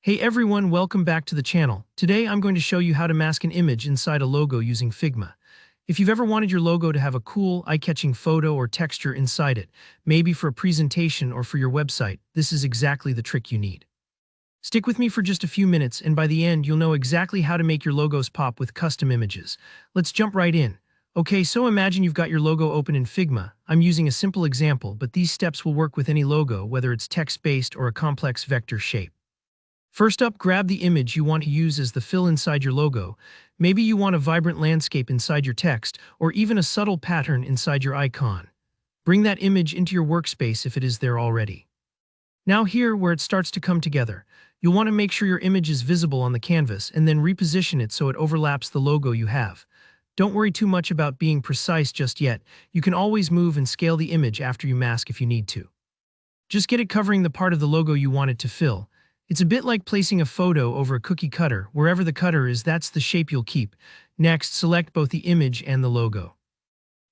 Hey everyone, welcome back to the channel. Today I'm going to show you how to mask an image inside a logo using Figma. If you've ever wanted your logo to have a cool, eye-catching photo or texture inside it, maybe for a presentation or for your website, this is exactly the trick you need. Stick with me for just a few minutes and by the end you'll know exactly how to make your logos pop with custom images. Let's jump right in. Okay, so imagine you've got your logo open in Figma. I'm using a simple example, but these steps will work with any logo, whether it's text-based or a complex vector shape. First up, grab the image you want to use as the fill inside your logo. Maybe you want a vibrant landscape inside your text, or even a subtle pattern inside your icon. Bring that image into your workspace if it is there already. Now here, where it starts to come together, you'll want to make sure your image is visible on the canvas and then reposition it so it overlaps the logo you have. Don't worry too much about being precise just yet. You can always move and scale the image after you mask if you need to. Just get it covering the part of the logo you want it to fill. It's a bit like placing a photo over a cookie cutter. Wherever the cutter is, that's the shape you'll keep. Next, select both the image and the logo.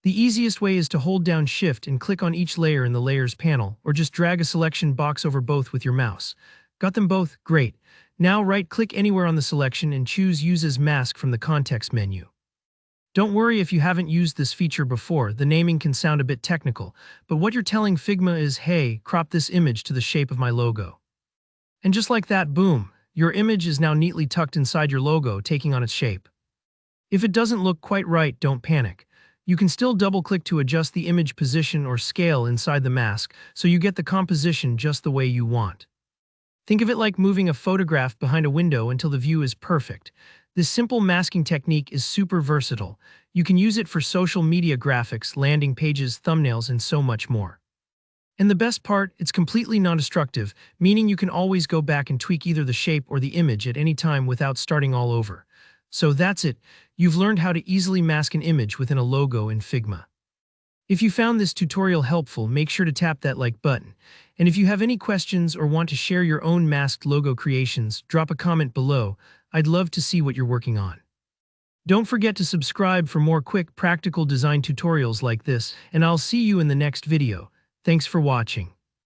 The easiest way is to hold down Shift and click on each layer in the Layers panel, or just drag a selection box over both with your mouse. Got them both? Great. Now right-click anywhere on the selection and choose Use as Mask from the context menu. Don't worry if you haven't used this feature before, the naming can sound a bit technical, but what you're telling Figma is, hey, crop this image to the shape of my logo. And just like that, boom, your image is now neatly tucked inside your logo, taking on its shape. If it doesn't look quite right, don't panic. You can still double-click to adjust the image position or scale inside the mask so you get the composition just the way you want. Think of it like moving a photograph behind a window until the view is perfect. This simple masking technique is super versatile. You can use it for social media graphics, landing pages, thumbnails, and so much more. And the best part, it's completely non-destructive, meaning you can always go back and tweak either the shape or the image at any time without starting all over. So that's it. You've learned how to easily mask an image within a logo in Figma. If you found this tutorial helpful, make sure to tap that like button. And if you have any questions or want to share your own masked logo creations, drop a comment below. I'd love to see what you're working on. Don't forget to subscribe for more quick, practical design tutorials like this, and I'll see you in the next video. Thanks for watching.